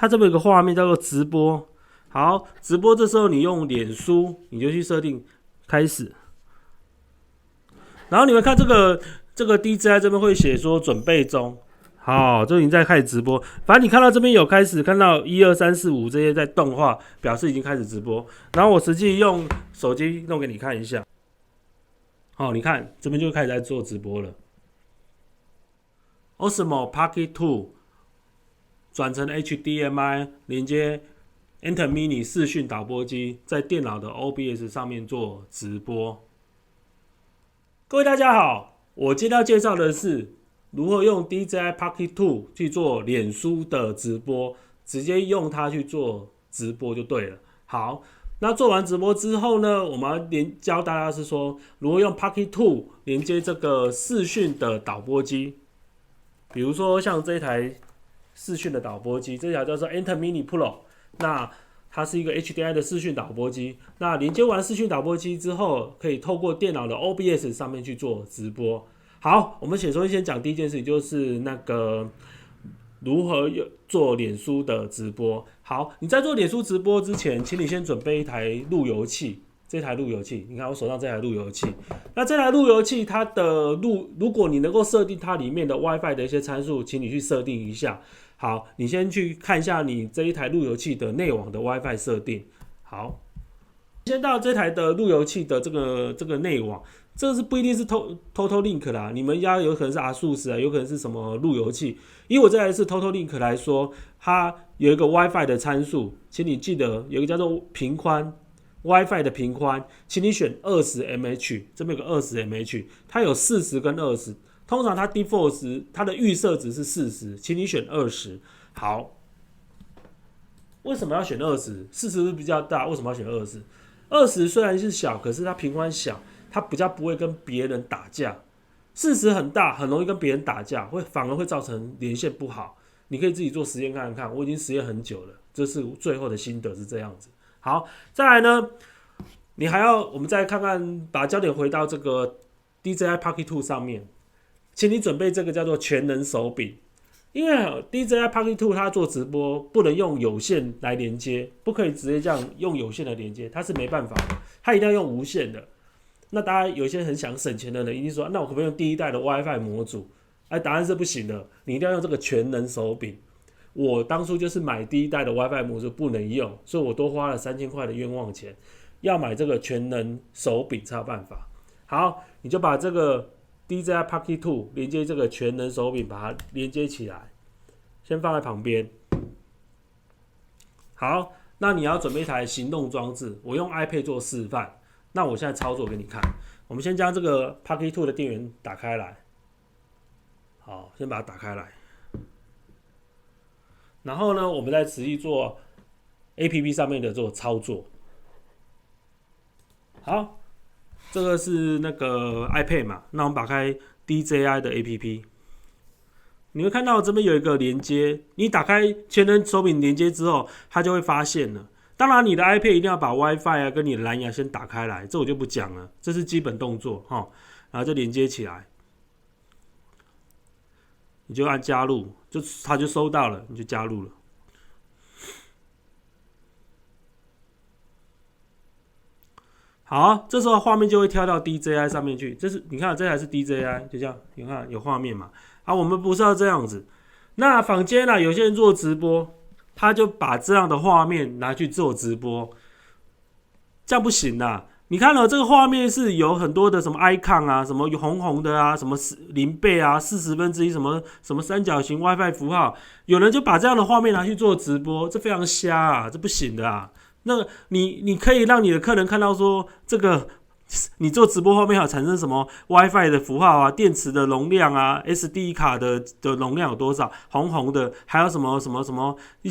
它这边有个画面叫做直播。好，直播这时候你用脸书，你就去设定开始。然后你们看这个 DJI 这边会写说准备中。好，这已经在开始直播。反正你看到这边有开始看到1、2、3、4、5这些在动画，表示已经开始直播。然后我实际用手机弄给你看一下。好，你看这边就开始在做直播了。Osmo Pocket 2转成 HDMI 连接 Enter Mini 视讯导播机，在电脑的 OBS 上面做直播。各位大家好，我今天要介绍的是如何用 DJI Pocket 2去做脸书的直播，直接用它去做直播就对了。好，那做完直播之后呢，我们要教大家是说如何用 Pocket 2连接这个视讯的导播机。比如说像这一台视讯的导播机，这台叫做 Enter Mini Pro， 那它是一个 HDMI 的视讯导播机。那连接完视讯导播机之后，可以透过电脑的 OBS 上面去做直播。好，我们先讲第一件事情，就是那个如何做脸书的直播。好，你在做脸书直播之前，请你先准备一台路由器。这台路由器，你看我手上这台路由器。那这台路由器，它的如果你能够设定它里面的 WiFi 的一些参数，请你去设定一下。好，你先去看一下你这一台路由器的内网的 WiFi 设定。好，先到这台的路由器的这个内网，这个是不一定是 Total Link 啦，你们家有可能是 ASUS 啊，有可能是什么路由器。以我这台是 Total Link 来说，它有一个 WiFi 的参数，请你记得有一个叫做频宽。WiFi 的频宽，请你选20mH， 这边有个20mH， 它有40跟20，通常它 default 值，它的预设值是40，请你选20。好，为什么要选20？40是比较大，为什么要选20？20虽然是小，可是它频宽小，它比较不会跟别人打架。40很大，很容易跟别人打架，反而会造成连线不好。你可以自己做实验看看，我已经实验很久了，这是最后的心得是这样子。好，再来呢，我们再看看，把焦点回到这个 DJI Pocket 2上面，请你准备这个叫做全能手柄，因为 DJI Pocket 2它做直播不能用有线来连接，不可以直接这样用有线来连接，它是没办法的，它一定要用无线的。那大家有些很想省钱的人，一定说，那我可不可以用第一代的 WiFi 模组？答案是不行的，你一定要用这个全能手柄。我当初就是买第一代的 WiFi 模组不能用，所以我多花了3000块的冤枉钱，要买这个全能手柄才有办法。好，你就把这个 DJI Pocket 2连接这个全能手柄，把它连接起来，先放在旁边。好，那你要准备一台行动装置，我用 iPad 做示范。那我现在操作给你看。我们先将这个 Pocket 2的电源打开来。好，先把它打开来。然后呢，我们再实际做 APP 上面的做操作。好，这个是那个 iPad 嘛，那我们打开 DJI 的 APP， 你会看到这边有一个连接，你打开全能手柄连接之后，它就会发现了。当然，你的 iPad 一定要把 WiFi 啊跟你的蓝牙先打开来，这我就不讲了，这是基本动作哈。然后就连接起来，你就按加入，它就收到了，你就加入了。好，这时候画面就会跳到 DJI 上面去。你看这台是 DJI， 就这样，你看有画面嘛？好，我们不是要这样子。那坊间啊，有些人做直播，他就把这样的画面拿去做直播，这样不行啦。你看了这个画面是有很多的什么 icon 啊，什么红红的啊，什么0倍啊，1/40什么三角形 WiFi 符号，有人就把这样的画面拿去做直播，这非常瞎啊，这不行的啊。那你可以让你的客人看到说，这个你做直播画面还有产生什么 WiFi 的符号啊，电池的容量啊 ，SD 卡的容量有多少，红红的，还有什么一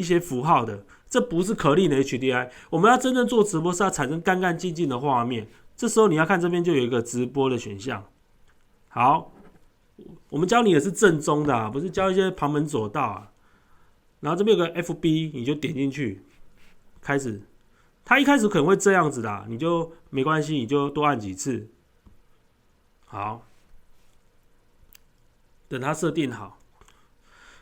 些符号的。这不是可逆的 HDI， 我们要真正做直播是要产生干干净净的画面。这时候你要看这边就有一个直播的选项。好，我们教你的是正宗的啊，不是教一些旁门左道啊。然后这边有个 FB， 你就点进去，开始。它一开始可能会这样子的，你就没关系，你就多按几次。好，等它设定好。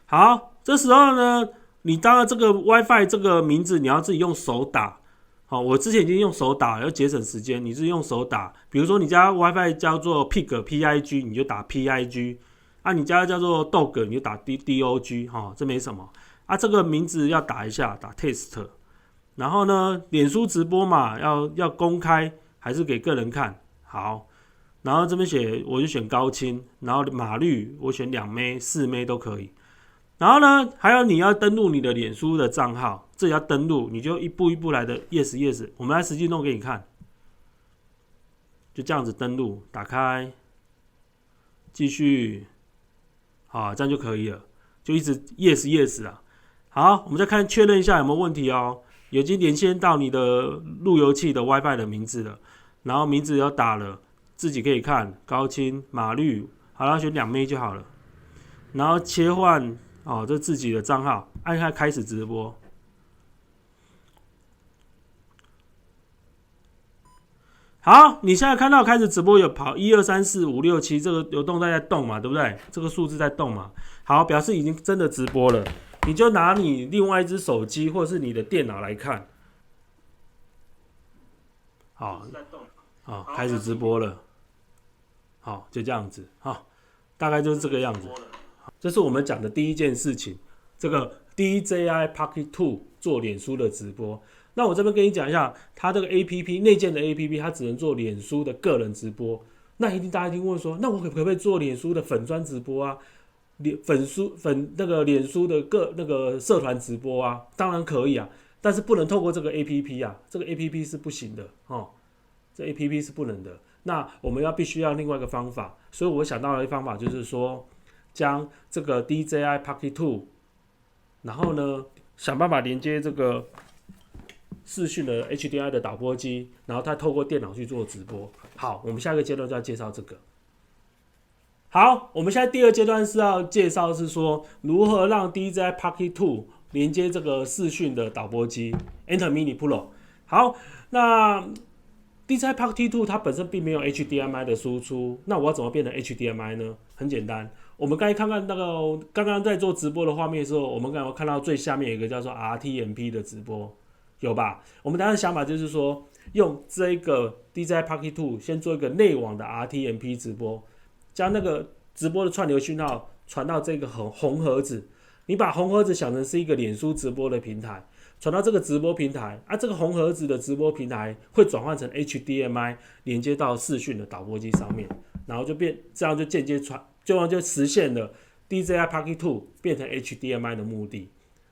好，这时候呢，你当然这个 WiFi 这个名字你要自己用手打。好，我之前已经用手打，要节省时间。你是用手打，比如说你家 WiFi 叫做 PIG， 你就打 PIG。啊，你家叫做 Dog， 你就打 DOG， 这没什么。啊，这个名字要打一下，打 Test。然后呢，脸书直播嘛，要公开还是给个人看？好，然后这边我就选高清，然后码率我选2 M、4 M 都可以。然后呢，还有你要登录你的脸书的账号，这也要登录，你就一步一步来的 yes。我们来实际弄给你看，就这样子登录，打开，继续，好，这样就可以了，就一直 yes 啊。好，我们再看确认一下有没有问题哦。已经连线到你的路由器的 WiFi 的名字了，然后名字要打了，自己可以看高清码率，好了，选2 M 就好了，然后切换。这自己的账号，按下开始直播。好，你现在看到开始直播有跑1、2、3、4、5、6、7，这个有动态在动嘛，对不对？这个数字在动嘛。好，表示已经真的直播了。你就拿你另外一只手机或是你的电脑来看。好，开始直播了。好，就这样子。好，大概就是这个样子。这是我们讲的第一件事情，这个 DJI Pocket 2做脸书的直播。那我这边跟你讲一下，它这个 APP 内建的 APP， 它只能做脸书的个人直播。那大家一定问说，那我可不可以做脸书的粉专直播啊？那个脸书的那个社团直播啊？当然可以啊，但是不能透过这个 APP 啊，这个 APP 是不行的哦，这 APP 是不能的。那我们必须要另外一个方法，所以我想到了一个方法，就是说。将这个 DJI Pocket 2， 然后呢，想办法连接这个视讯的 HDMI 的导播机，然后它透过电脑去做直播。好，我们下一个阶段就要介绍这个。好，我们现在第二阶段是要介绍是说如何让 DJI Pocket 2连接这个视讯的导播机 Enter Mini Pro。好，那DJI Pocket 2它本身并没有 HDMI 的输出，那我要怎么变成 HDMI 呢？很简单，我们刚才看看那个刚刚在做直播的画面的时候，我们刚刚看到最下面有一个叫做 RTMP 的直播，有吧？我们当时想法就是说，用这个 DJI Pocket 2先做一个内网的 RTMP 直播，将那个直播的串流讯号传到这个红盒子，你把红盒子想成是一个脸书直播的平台。传到这个直播平台啊，这个红盒子的直播平台会转换成 HDMI 连接到视讯的导播机上面，然后这样就间接就实现了 DJI Pocket 2变成 HDMI 的目的。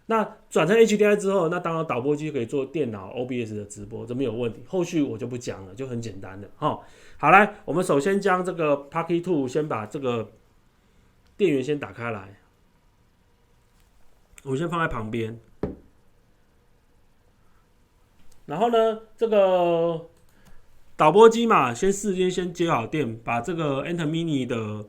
那转成 HDMI 之后，那当然导播机可以做电脑 OBS 的直播，这没有问题。后续我就不讲了，就很简单的好，来，我们首先将这个 Pocket 2先把这个电源先打开来，我先放在旁边。然后呢，这个导播机嘛，先接好电，把这个 Enter Mini 的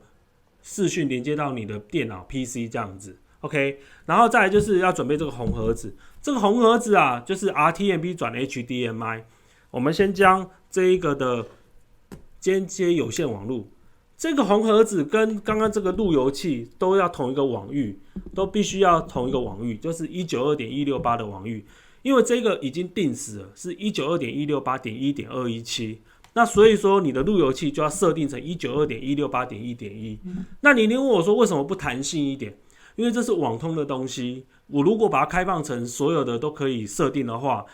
视讯连接到你的电脑 PC 这样子 ，OK。然后再来就是要准备这个红盒子，这个红盒子啊，就是 RTMP 转 HDMI。我们先将这一个的间接有线网路，这个红盒子跟刚刚这个路由器都要同一个网域，都必须要同一个网域，就是 192.168 的网域。因为这个已经定死了，是 192.168.1.217， 那所以说你的路由器就要设定成 192.168.1.1。那你问我说为什么不弹性一点？因为这是网通的东西，我如果把它开放成所有的都可以设定的话，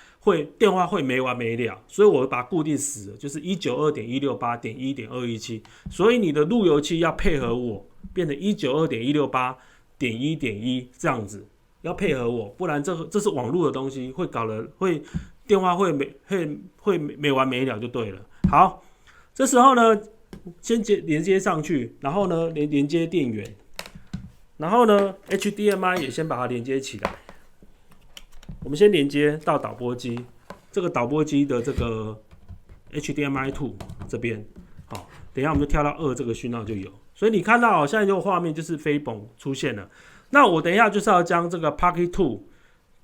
电话会没完没了，所以我把它固定死了，就是 192.168.1.217。所以你的路由器要配合我，变成 192.168.1.1 这样子。要配合我，不然这是网络的东西，电话会没完没了就对了。好，这时候呢，先连接上去，然后呢连接电源，然后呢 HDMI 也先把它连接起来。我们先连接到导播机，这个导播机的这个 HDMI 2这边，好，等一下我们就跳到2这个讯号就有。所以你看到现在这个画面就是飞崩出现了。那我等一下就是要将这个 Pocket 2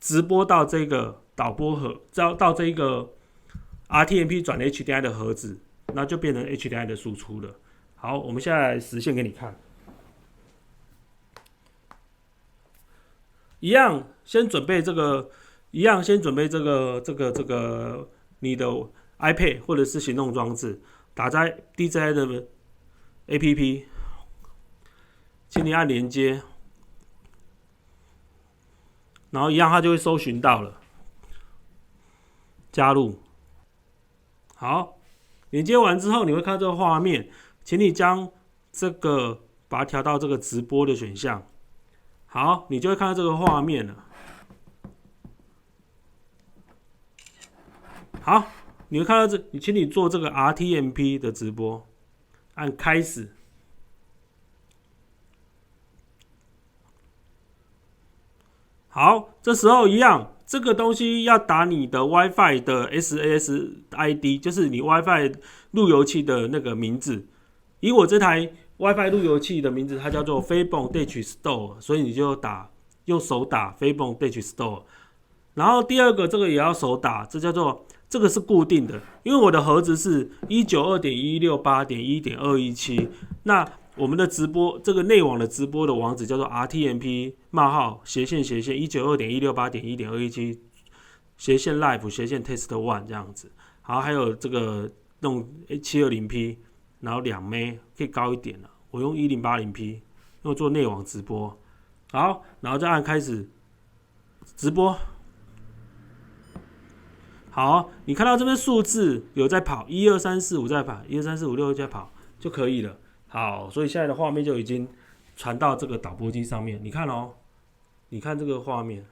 直播到这个导播盒，到这个 RTMP 转 HDMI 的盒子，那就变成 HDMI 的输出了。好，我们现在来实现给你看。一样先准备这个，你的 iPad 或者是行动装置，打在 DJI 的 APP， 请你按连接，然后一样它就会搜寻到了，加入。好，连接完之后你会看到这个画面，请你将这个把它调到这个直播的选项。好，你就会看到这个画面了。好，你会看到请你做这个 RTMP 的直播，按开始。好，这时候一样，这个东西要打你的 WiFi 的 SSID， 就是你 WiFi 路由器的那个名字。以我这台 WiFi 路由器的名字，它叫做 Fabon Dash Store， 所以你就用手打 Fabon Dash Store。然后第二个这个也要手打，这个是固定的，因为我的盒子是 192.168.1.217， 那我们的直播这个内网的直播的网址叫做 RTMP 冒号斜线 192.168.1.217 斜线 live 斜线 test one 这样子。好，还有这个弄 720p， 然后2 M 可以高一点了，我用 1080p， 用做内网直播。好，然后再按开始直播。好，你看到这边数字有在跑，1、2、3、4、5在跑，1、2、3、4、5、6在跑就可以了。好，所以现在的画面就已经传到这个导播机上面。你看哦，你看这个画面，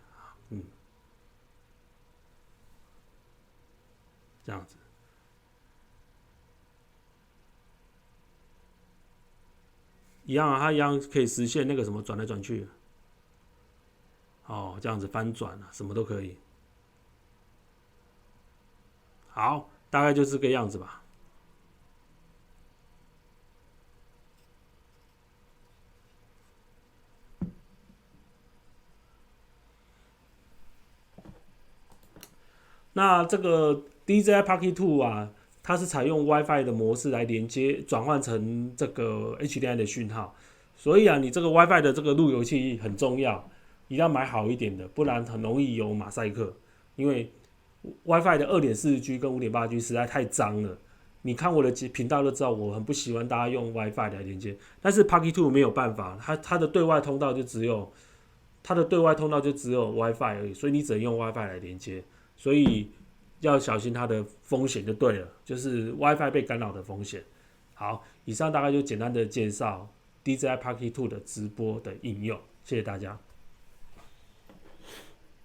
这样子，一样啊，它一样可以实现那个什么转来转去，哦，这样子翻转啊，什么都可以。好，大概就是这个样子吧。那这个 DJI Pocket 2啊，它是采用 WiFi 的模式来连接，转换成这个 HDMI 的讯号。所以啊，你这个 WiFi 的这个路由器很重要，一定要买好一点的，不然很容易有马赛克。因为 WiFi 的 2.4G 跟 5.8G 实在太脏了。你看我的频道都知道，我很不喜欢大家用 WiFi 来连接。但是 Pocket 2没有办法，它的对外通道就只有 WiFi 而已，所以你只能用 WiFi 来连接。所以要小心它的风险就对了，就是 WiFi 被干扰的风险。好，以上大概就简单的介绍 DJI Pocket 2的直播的应用，谢谢大家。